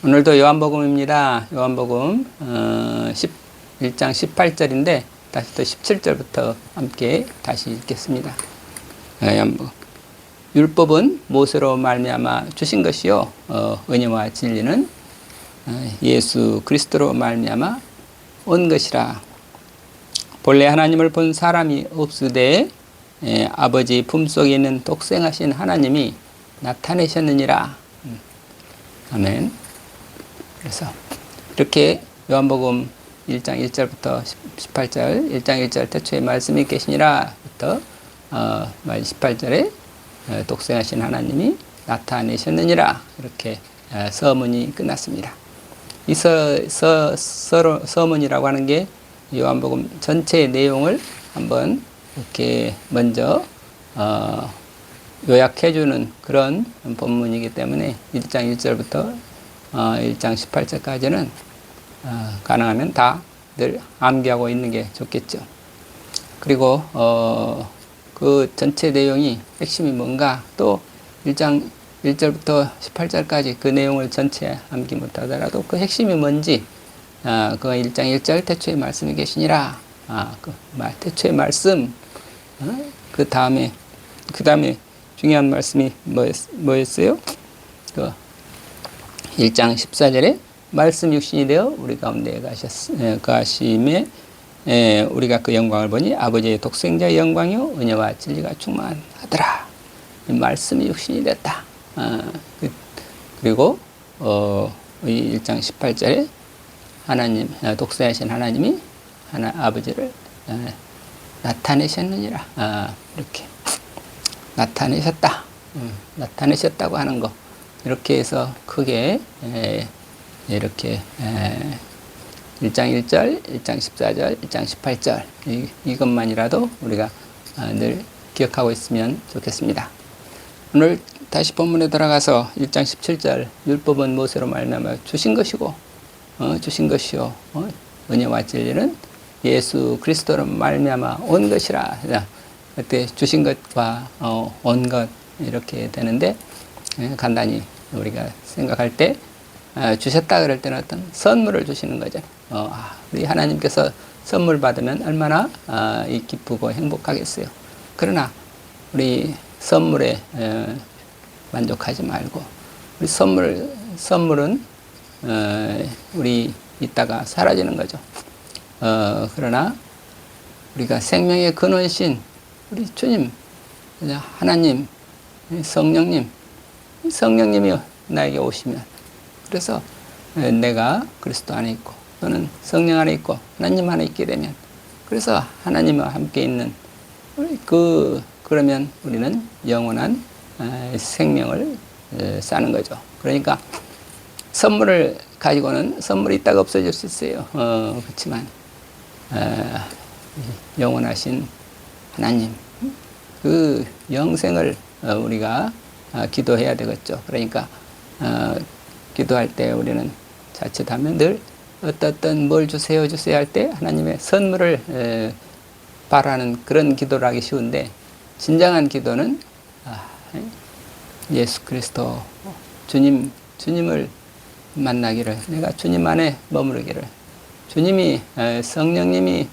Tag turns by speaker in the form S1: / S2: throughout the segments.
S1: 오늘도 요한복음입니다. 요한복음 1장 18절인데 다시 또 17절부터 함께 다시 읽겠습니다. 요한복음. 율법은 모세로 말미암아 주신 것이요 은혜와 진리는 예수 그리스도로 말미암아 온 것이라. 본래 하나님을 본 사람이 없으되 아버지 품속에 있는 독생하신 하나님이 나타내셨느니라. 아멘. 그래서 이렇게 요한복음 1장 1절부터 18절 1장 1절 태초에 말씀이 계시니라부터 18절에 독생하신 하나님이 나타내셨느니라 이렇게 서문이 끝났습니다. 이 서문이라고 하는 게 요한복음 전체의 내용을 한번 이렇게 먼저 요약해주는 그런 본문이기 때문에 1장 1절부터 1장 18절까지는 가능하면 다 늘 암기하고 있는 게 좋겠죠. 그리고 그 전체 내용이 핵심이 뭔가 또 1장 1절부터 18절까지 그 내용을 전체 암기 못하더라도 그 핵심이 뭔지 그 1장 1절 태초에 말씀이 계시니라 그 태초의 말씀 그 다음에 중요한 말씀이 뭐였어요? 그 1장 14절에 말씀 육신이 되어 우리 가운데 가심에 우리가 그 영광을 보니 아버지의 독생자의 영광이요 은혜와 진리가 충만하더라. 말씀이 육신이 됐다. 그리고 1장 18절에 하나님 독생하신 하나님이 아버지를 나타내셨느니라. 이렇게 나타내셨다. 나타내셨다고 하는 거. 이렇게 해서 크게 이렇게 1장 1절, 1장 14절, 1장 18절 이것만이라도 우리가 늘 기억하고 있으면 좋겠습니다. 오늘 다시 본문에 들어가서 1장 17절 율법은 모세로 말미암아 주신 것이고 주신 것이요 은혜와 진리는 예수 그리스도로 말미암아 온 것이라. 그때 주신 것과 온 것 이렇게 되는데 간단히 우리가 생각할 때 주셨다 그럴 때는 어떤 선물을 주시는 거죠. 우리 하나님께서 선물 받으면 얼마나 기쁘고 행복하겠어요. 그러나 우리 선물에 만족하지 말고 우리 선물은 우리 있다가 사라지는 거죠. 그러나 우리가 생명의 근원이신 우리 주님 하나님 성령님이 나에게 오시면 그래서 내가 그리스도 안에 있고 또는 성령 안에 있고 하나님 안에 있게 되면 그래서 하나님과 함께 있는 그러면 우리는 영원한 생명을 사는 거죠. 그러니까 선물을 가지고는 선물이 있다가 없어질 수 있어요. 그렇지만 영원하신 하나님 그 영생을 우리가 기도해야 되겠죠. 그러니까 기도할 때 우리는 자칫하면 늘 어떤 뭘 주세요 할 때 하나님의 선물을 바라는 그런 기도를 하기 쉬운데 진정한 기도는 예수 그리스도 주님을 만나기를 내가 주님 안에 머무르기를 주님이 성령님이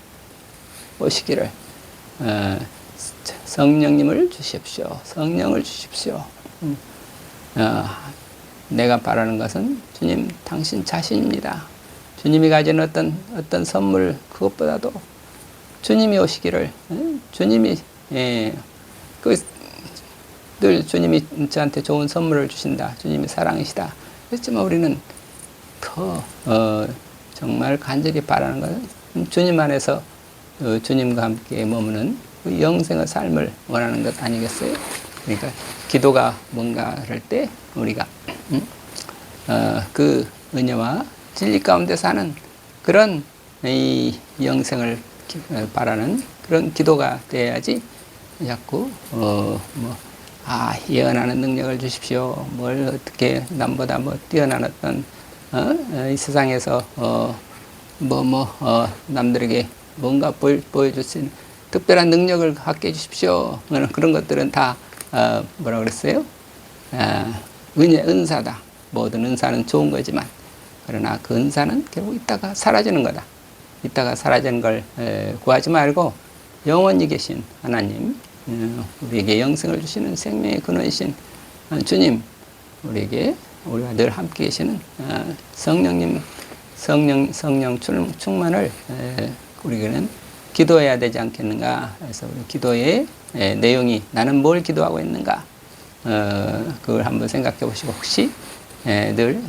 S1: 오시기를 성령님을 주십시오. 성령을 주십시오. 내가 바라는 것은 주님 당신 자신입니다. 주님이 가진 어떤 선물 그것보다도 주님이 오시기를 주님이 늘 주님이 저한테 좋은 선물을 주신다. 주님이 사랑이시다. 그렇지만 우리는 더 정말 간절히 바라는 것은 주님 안에서 주님과 함께 머무는 그 영생의 삶을 원하는 것 아니겠어요? 그러니까 기도가 뭔가 할 때 우리가 그 은혜와 진리 가운데 사는 그런 이 영생을 바라는 그런 기도가 돼야지 자꾸 예언하는 능력을 주십시오. 뭘 어떻게 남보다 뛰어난 어떤 이 세상에서 남들에게 뭔가 보여줄 수 있는 특별한 능력을 갖게 해주십시오. 그런 것들은 다 뭐라 그랬어요? 은사다. 모든 은사는 좋은 거지만 그러나 그 은사는 결국 있다가 사라지는 거다. 있다가 사라지는 걸 구하지 말고 영원히 계신 하나님, 우리에게 영생을 주시는 생명의 근원이신 주님, 우리에게 우리와 늘 함께 계시는 성령님, 성령 충만을 우리는 기도해야 되지 않겠는가. 그래서 우리 기도의 내용이 나는 뭘 기도하고 있는가, 그걸 한번 생각해 보시고, 혹시 늘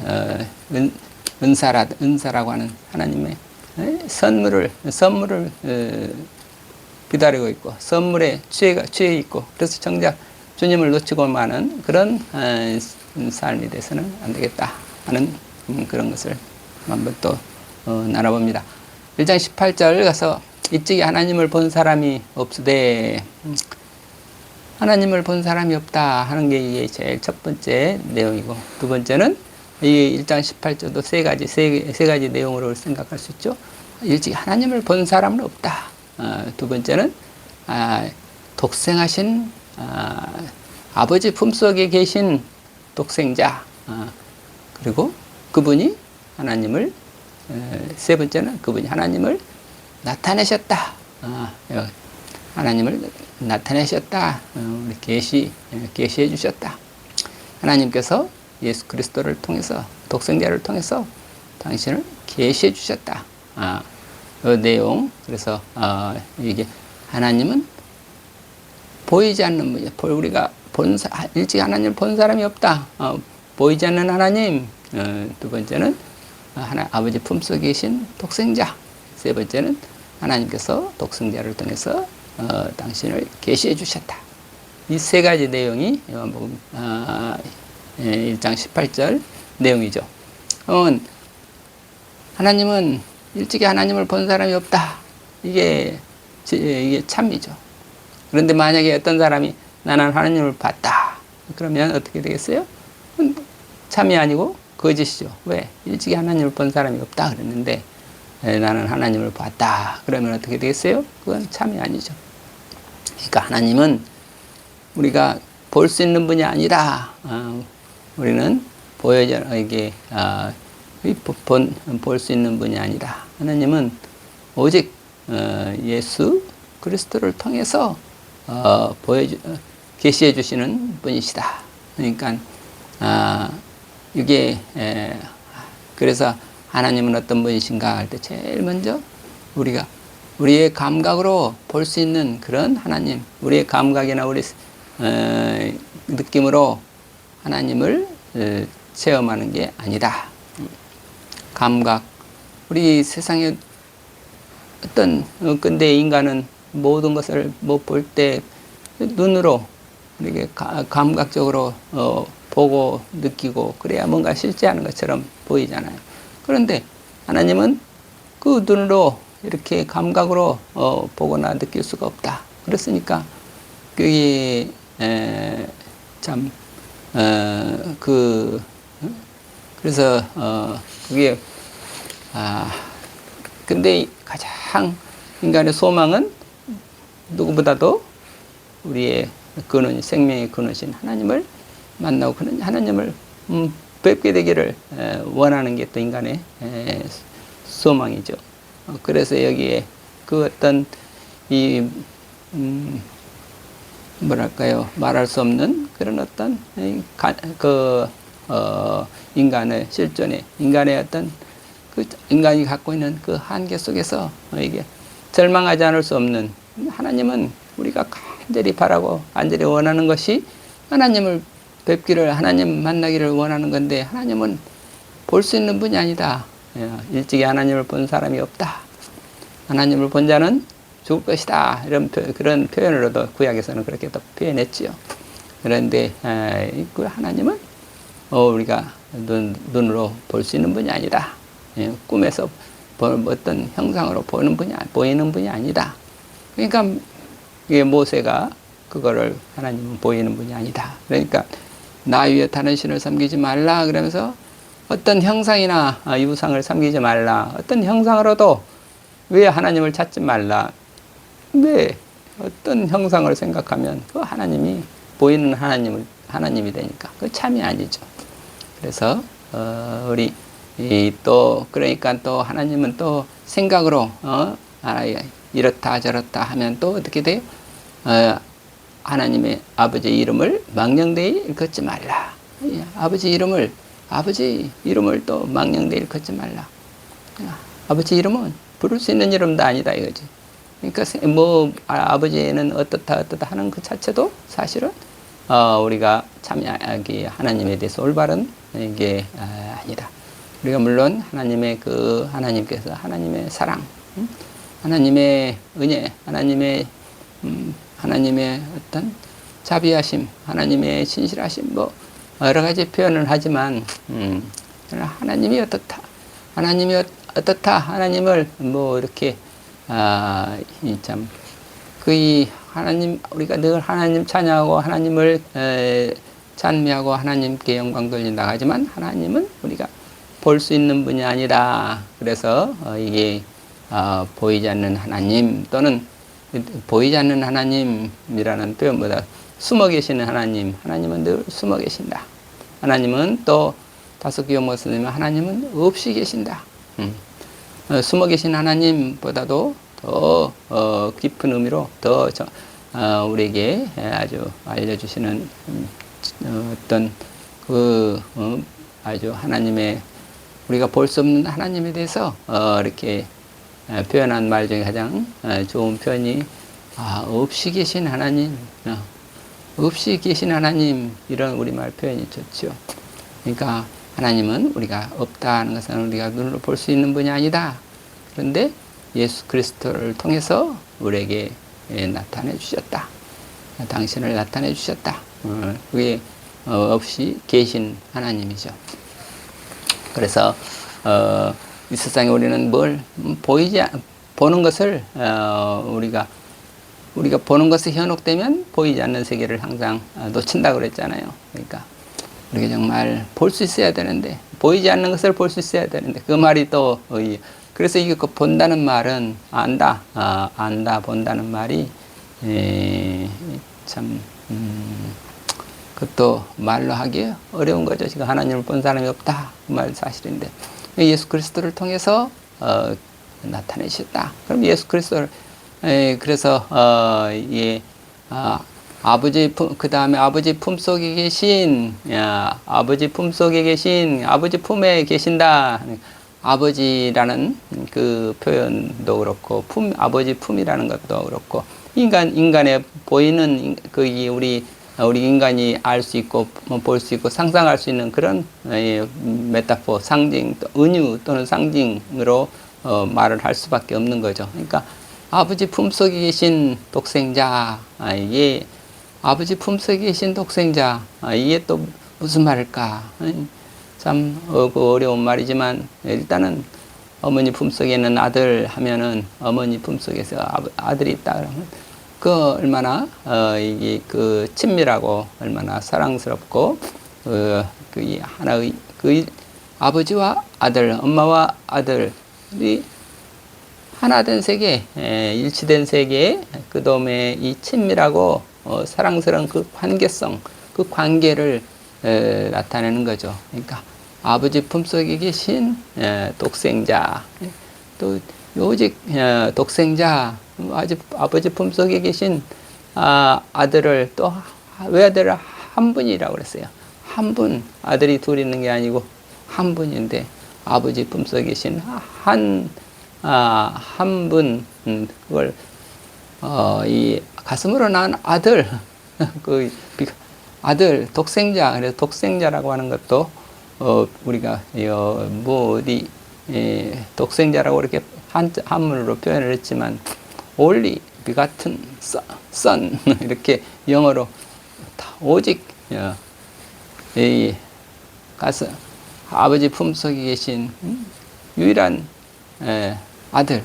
S1: 은사라고 하는 하나님의 선물을 기다리고 있고, 선물에 취해 있고, 그래서 정작 주님을 놓치고 마는 그런 삶이 돼서는 안 되겠다 하는 그런 것을 한번 또 나눠봅니다. 1장 18절 가서 일찍이 하나님을 본 사람이 없으되, 하나님을 본 사람이 없다 하는 게 이게 제일 첫 번째 내용이고, 두 번째는 이 1장 18절도 세 가지 내용으로 생각할 수 있죠. 일찍이 하나님을 본 사람은 없다. 두 번째는 독생하신 아버지 품속에 계신 독생자, 그리고 그분이 하나님을, 세 번째는 그분이 하나님을 나타내셨다. 하나님을 나타내셨다. 우리 계시해 주셨다. 하나님께서 예수 그리스도를 통해서, 독생자를 통해서 당신을 계시해 주셨다. 그 내용. 그래서 이게 하나님은 보이지 않는 분이야. 우리가 일찍 하나님을 본 사람이 없다. 보이지 않는 하나님. 두 번째는 아버지 품속에 계신 독생자. 세 번째는 하나님께서 독생자를 통해서 당신을 계시해 주셨다. 이 세 가지 내용이 요한복음 1장 18절 내용이죠. 하나님은 일찍이 하나님을 본 사람이 없다. 이게 참이죠. 그런데 만약에 어떤 사람이 나는 하나님을 봤다. 그러면 어떻게 되겠어요? 참이 아니고 거짓이죠. 왜? 일찍이 하나님을 본 사람이 없다 그랬는데 나는 하나님을 봤다. 그러면 어떻게 되겠어요? 그건 참이 아니죠. 그러니까 하나님은 우리가 볼 수 있는 분이 아니라, 우리는 볼 수 있는 분이 아니라, 하나님은 오직 예수 그리스도를 통해서 계시해 주시는 분이시다. 그러니까 이게 그래서 하나님은 어떤 분이신가 할 때 제일 먼저 우리의 감각으로 볼 수 있는 그런 하나님, 우리의 감각이나 우리 느낌으로 하나님을 체험하는 게 아니다. 감각. 우리 세상에 어떤 근대 인간은 모든 것을 볼 때 눈으로 이렇게 감각적으로 보고 느끼고 그래야 뭔가 실제하는 것처럼 보이잖아요. 그런데 하나님은 그 눈으로 이렇게 감각으로 보거나 느낄 수가 없다. 그랬으니까 그게 참 그래서 그게 근데 가장 인간의 소망은 누구보다도 우리의 근원, 생명의 근원이신 하나님을 만나고 그는 하나님을 뵙게 되기를 원하는 게 또 인간의 소망이죠. 그래서 여기에 그 어떤 뭐랄까요, 말할 수 없는 그런 어떤 인간의 실존의 인간의 어떤 인간이 갖고 있는 그 한계 속에서 이게 절망하지 않을 수 없는, 하나님은 우리가 간절히 바라고 간절히 원하는 것이 하나님을 뵙기를, 하나님 만나기를 원하는 건데, 하나님은 볼 수 있는 분이 아니다. 일찍이 하나님을 본 사람이 없다. 하나님을 본 자는 죽을 것이다. 이런 그런 표현으로도 구약에서는 그렇게 또 표현했지요. 그런데 그 하나님은 우리가 눈으로 볼 수 있는 분이 아니다. 꿈에서 어떤 형상으로 보이는 분이 아니다. 그러니까 모세가 그거를 하나님은 보이는 분이 아니다. 그러니까 나 위에 다른 신을 섬기지 말라 그러면서 어떤 형상이나 유상을 섬기지 말라. 어떤 형상으로도 왜 하나님을 찾지 말라. 왜 어떤 형상을 생각하면 그 하나님이 보이는 하나님이 되니까 그 참이 아니죠. 그래서 우리 또 그러니까 또 하나님은 또 생각으로 이렇다 저렇다 하면 또 어떻게 돼요? 하나님의 아버지 이름을 망령되이 일컫지 말라. 아버지 이름을 또 망령되이 일컫지 말라. 아버지 이름은 부를 수 있는 이름도 아니다 이거지. 그러니까 뭐 아버지는 어떻다 하는 그 자체도 사실은 우리가 참 하나님에 대해서 올바른 이게 아니다. 우리가 물론 하나님께서 하나님의 사랑, 하나님의 은혜, 하나님의 어떤 자비하심, 하나님의 신실하심, 뭐 여러 가지 표현을 하지만 하나님이 어떻다, 하나님을 뭐 이렇게 참 하나님 우리가 늘 하나님 찬양하고 하나님을 찬미하고 하나님께 영광 돌린다 하지만 하나님은 우리가 볼 수 있는 분이 아니라 그래서 이게 보이지 않는 하나님 또는 보이지 않는 하나님이라는 표현보다 숨어 계시는 하나님은 늘 숨어 계신다. 하나님은 또 다섯 기호 모습이면 하나님은 없이 계신다. 숨어 계신 하나님보다도 더 깊은 의미로 더 우리에게 아주 알려주시는 어떤 아주 하나님의 우리가 볼 수 없는 하나님에 대해서 이렇게 표현한 말 중에 가장 좋은 표현이 없이 계신 하나님, 없이 계신 하나님 이런 우리말 표현이 좋죠. 그러니까 하나님은 우리가 없다 하는 것은 우리가 눈으로 볼 수 있는 분이 아니다. 그런데 예수 그리스도를 통해서 우리에게 나타내 주셨다. 당신을 나타내 주셨다. 그게 없이 계신 하나님이죠. 그래서 이 세상에 우리는 뭘 보는 것을 우리가 보는 것에 현혹되면 보이지 않는 세계를 항상 놓친다고 그랬잖아요. 그러니까 우리가 정말 볼 수 있어야 되는데 보이지 않는 것을 볼 수 있어야 되는데 그 말이 또 그래서 이게 본다는 말은 안다 본다는 말이 참 그것도 말로 하기 어려운 거죠. 지금 하나님을 본 사람이 없다 그 말 사실인데 예수 그리스도를 통해서 나타내셨다. 그럼 예수 그리스도를 그래서 아버지 그 다음에 아버지 품속에 계신 아버지 품에 계신다. 아버지라는 그 표현도 그렇고 아버지 품이라는 것도 그렇고 인간에 보이는 우리 인간이 알 수 있고 볼 수 있고 상상할 수 있는 그런 메타포 상징 은유 또는 상징으로 말을 할 수밖에 없는 거죠. 그러니까 아버지 품속에 계신 독생자 아버지 품속에 계신 독생자 이게 또 무슨 말일까? 참 어려운 말이지만 일단은 어머니 품속에 있는 아들 하면은 어머니 품속에서 아들이 있다 그러면 그 얼마나 이게 그 친밀하고 얼마나 사랑스럽고 하나의 아버지와 아들, 엄마와 아들이 하나 된 세계, 일치된 세계에 그 다음에 이 친밀하고 사랑스러운 그 관계성, 그 관계를 나타내는 거죠. 그러니까 아버지 품속에 계신 독생자, 또 오직 독생자, 아버지 품속에 계신 아들을 또 외아들을 한 분이라고 그랬어요. 한 분, 아들이 둘 있는 게 아니고 한 분인데 아버지 품속에 계신 한 분, 그걸 이 가슴으로 난 아들, 그 아들 독생자, 그래서 독생자라고 하는 것도 우리가 뭐 어디 독생자라고 이렇게 한문으로 표현을 했지만 only begotten son 이렇게 영어로 오직 이 가슴 아버지 품속에 계신 유일한 아들,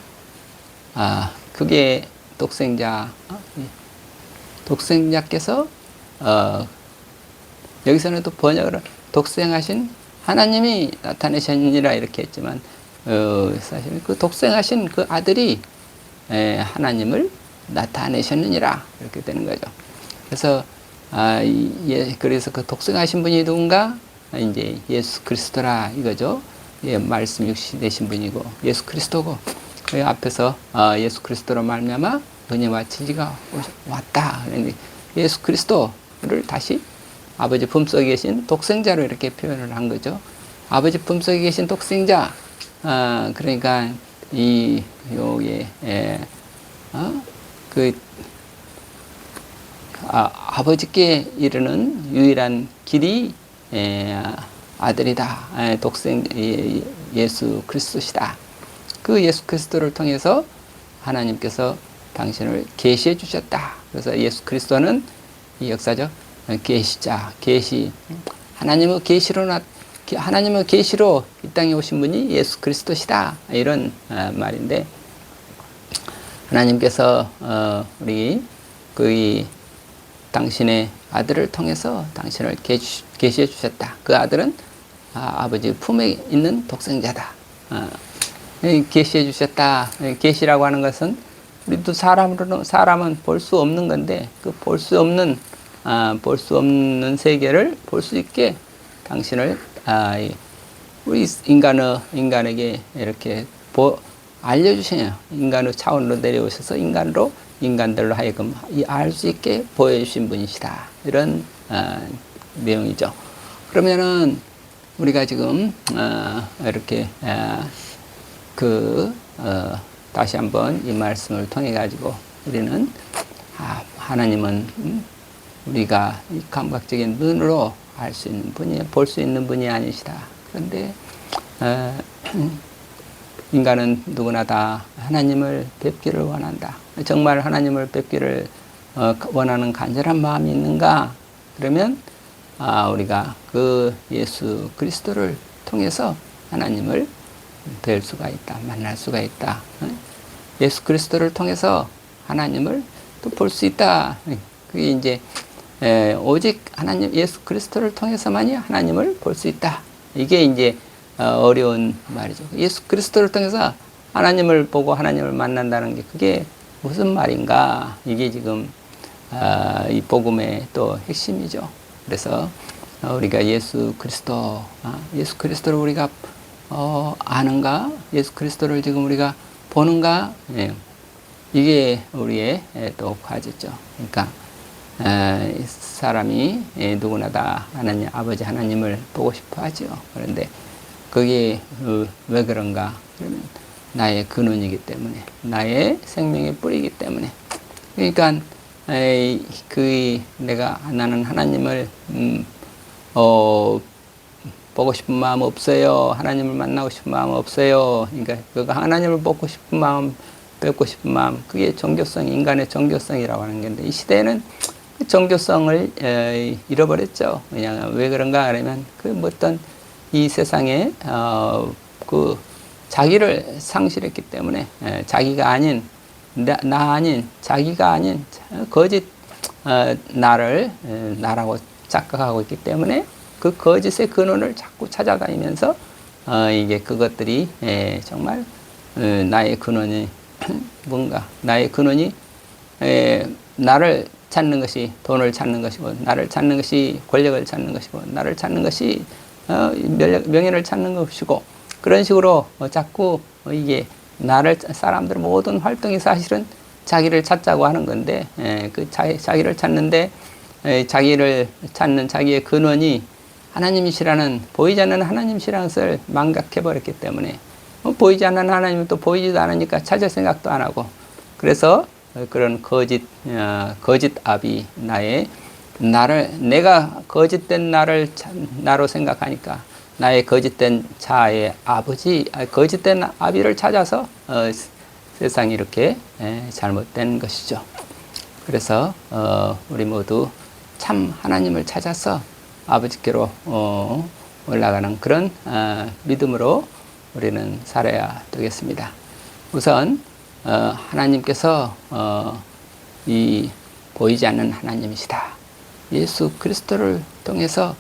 S1: 그게 독생자께서 여기서는 또 번역을 독생하신 하나님이 나타내셨느니라 이렇게 했지만 사실 그 독생하신 그 아들이 하나님을 나타내셨느니라 이렇게 되는 거죠. 그래서 그래서 그 독생하신 분이 누군가 이제 예수 그리스도라 이거죠. 말씀 육신이 되신 분이고 예수 그리스도고 그 앞에서 예수 그리스도로 말미암아 은혜와 진리가 왔다. 그런데 예수 그리스도를 다시 아버지 품속에 계신 독생자로 이렇게 표현을 한 거죠. 아버지 품속에 계신 독생자. 그러니까 아버지께 이르는 유일한 길이 아들이다. 예수 그리스도시다. 그 예수 그리스도를 통해서 하나님께서 당신을 계시해 주셨다. 그래서 예수 그리스도는 이 역사적 계시자, 계시. 하나님의 계시로 이 땅에 오신 분이 예수 그리스도시다. 이런 말인데, 하나님께서 우리 당신의 아들을 통해서 당신을 계시해 주셨다. 그 아들은 아버지 품에 있는 독생자다. 계시해 주셨다. 계시라고 하는 것은 우리도 사람은 볼 수 없는 건데, 그 볼 수 없는 세계를 볼 수 있게 당신을 우리 인간에게 이렇게 알려주시네요. 인간의 차원으로 내려오셔서 인간들로 하여금 알 수 있게 보여주신 분이시다. 이런 내용이죠. 그러면은 우리가 지금 이렇게 다시 한번 이 말씀을 통해 가지고 우리는 하나님은 우리가 이 감각적인 눈으로 알 수 있는 분이, 볼 수 있는 분이 아니시다. 그런데 인간은 누구나 다 하나님을 뵙기를 원한다. 정말 하나님을 뵙기를 원하는 간절한 마음이 있는가? 그러면 우리가 그 예수 그리스도를 통해서 하나님을 뵐 수가 있다. 만날 수가 있다. 예수 그리스도를 통해서 하나님을 또 볼 수 있다. 그게 이제 오직 하나님 예수 그리스도를 통해서만이 하나님을 볼 수 있다. 이게 이제 어려운 말이죠. 예수 그리스도를 통해서 하나님을 보고 하나님을 만난다는 게 그게 무슨 말인가? 이게 지금 이 복음의 또 핵심이죠. 그래서 우리가 예수 그리스도를 우리가 아는가? 예수 그리스도를 지금 우리가 보는가? 이게 우리의 또 과제죠. 그러니까 사람이 누구나 다 아버지 하나님을 보고 싶어 하죠. 그런데 그게 왜 그런가? 그러면 나의 근원이기 때문에, 나의 생명의 뿌리이기 때문에. 그러니까 나는 하나님을 보고 싶은 마음 없어요. 하나님을 만나고 싶은 마음 없어요. 그러니까 그가 하나님을 보고 싶은 마음, 뵙고 싶은 마음, 그게 인간의 종교성이라고 하는 건데, 이 시대에는 그 종교성을 잃어버렸죠. 왜냐하면 왜 그런가 하면 어떤 이 세상에 자기를 상실했기 때문에, 자기가 아닌 나 아닌 자기가 아닌 거짓 나라고 착각하고 있기 때문에 그 거짓의 근원을 자꾸 찾아다니면서 이게 그것들이 정말 나의 근원이 뭔가, 나의 근원이 나를 찾는 것이 돈을 찾는 것이고, 나를 찾는 것이 권력을 찾는 것이고, 나를 찾는 것이 명예를 찾는 것이고, 그런 식으로 자꾸 이게 사람들의 모든 활동이 사실은 자기를 찾자고 하는 건데, 자기를 찾는데, 자기를 찾는 자기의 근원이 하나님이시라는, 보이지 않는 하나님이시라는 것을 망각해버렸기 때문에, 보이지 않는 하나님은 또 보이지도 않으니까 찾을 생각도 안 하고, 그래서 그런 거짓 압이 내가 거짓된 나로 생각하니까 나의 거짓된 자아의 거짓된 아비를 찾아서 세상이 이렇게 잘못된 것이죠. 그래서 우리 모두 참 하나님을 찾아서 아버지께로 올라가는 그런 믿음으로 우리는 살아야 되겠습니다. 우선 하나님께서 이 보이지 않는 하나님이시다. 예수 그리스도를 통해서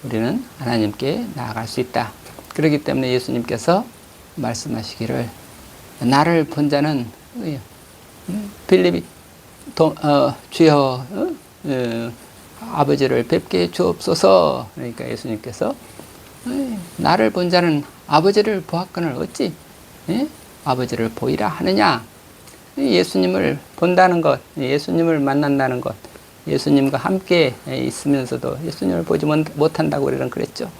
S1: 우리는 하나님께 나아갈 수 있다. 그렇기 때문에 예수님께서 말씀하시기를, 나를 본 자는 빌립이 주여 아버지를 뵙게 주옵소서. 그러니까 예수님께서 나를 본 자는 아버지를 보았거늘 어찌 아버지를 보이라 하느냐. 예수님을 본다는 것, 예수님을 만난다는 것, 예수님과 함께 있으면서도 예수님을 보지 못한다고 우리는 그랬죠.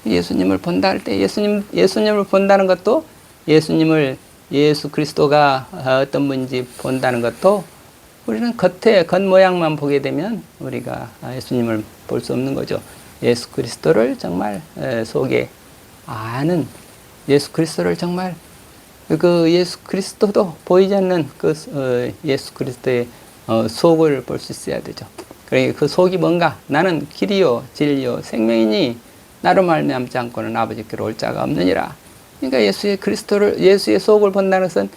S1: 예수님을 본다 할 때 예수님을 본다는 것도 예수 그리스도가 어떤 분인지 본다는 것도 우리는 겉모양만 보게 되면 우리가 예수님을 볼 수 없는 거죠. 예수 그리스도를 정말 속에 아는, 예수 그리스도를 정말 예수 그리스도도 보이지 않는 예수 그리스도의 속을 볼 수 있어야 되죠. 그러니까 그 속이 뭔가? 나는 길이요 진리요 생명이니 나로 말미암지 않고는 아버지께로 올 자가 없느니라. 그러니까 예수의 속을 본다는 것은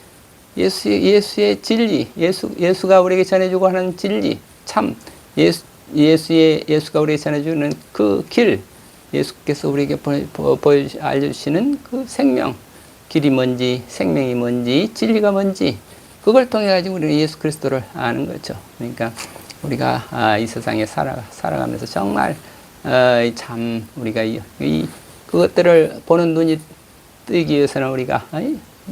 S1: 예수의 진리, 예수가 우리에게 전해주고 하는 진리, 참, 예수가 우리에게 전해주는 그 길, 예수께서 우리에게 알려주시는 그 생명, 길이 뭔지, 생명이 뭔지, 진리가 뭔지, 그걸 통해 가지고 우리는 예수 그리스도를 아는 거죠. 그러니까 우리가 이 세상에 살아가면서 정말 참 우리가 그것들을 보는 눈이 뜨기 위해서는 우리가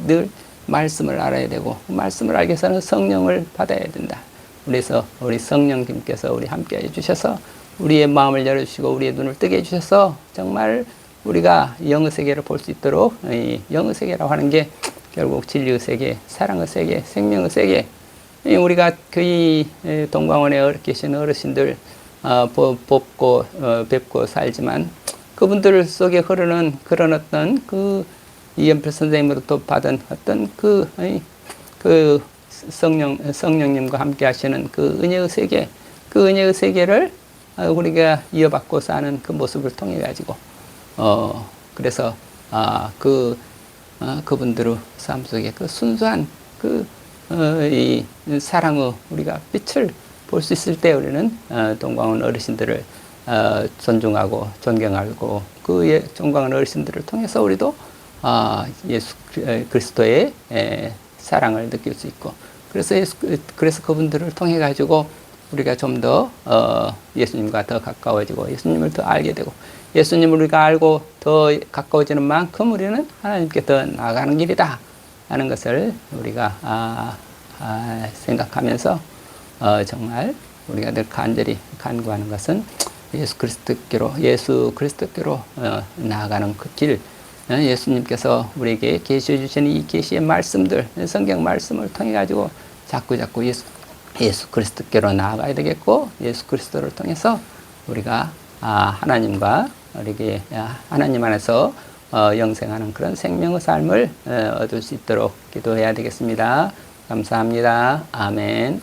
S1: 늘 말씀을 알아야 되고, 말씀을 알기 위해서는 성령을 받아야 된다. 그래서 우리 성령님께서 우리 함께 해주셔서 우리의 마음을 열어주시고 우리의 눈을 뜨게 해주셔서 정말 우리가 영의 세계를 볼 수 있도록, 영의 세계라고 하는 게 결국 진리의 세계, 사랑의 세계, 생명의 세계, 우리가 그 동광원에 계신 어르신들 뵙고 살지만 그분들 속에 흐르는 그런 어떤 이연필 선생님으로부터 받은 어떤 성령님과 함께 하시는 그 은혜의 세계, 그 은혜의 세계를 우리가 이어받고 사는 그 모습을 통해 가지고 그래서 그분들의 삶 속에 그 순수한 이 사랑의 우리가 빛을 볼 수 있을 때 우리는 동광원 어르신들을 존중하고 존경하고 그 동광원 어르신들을 통해서 우리도 예수 그리스도의 사랑을 느낄 수 있고, 그래서 그분들을 통해 가지고 우리가 좀 더 예수님과 더 가까워지고 예수님을 더 알게 되고, 예수님을 우리가 알고 더 가까워지는 만큼 우리는 하나님께 더 나아가는 길이다 하는 것을 우리가 생각하면서 정말 우리가 늘 간절히 간구하는 것은 예수 그리스도께로 나아가는 그 길, 예수님께서 우리에게 계시해 주시는 이 계시의 말씀들, 성경 말씀을 통해 가지고 자꾸 예수 그리스도께로 나아가야 되겠고, 예수 그리스도를 통해서 우리가 하나님과 우리에게 하나님 안에서 영생하는 그런 생명의 삶을 얻을 수 있도록 기도해야 되겠습니다. 감사합니다. 아멘.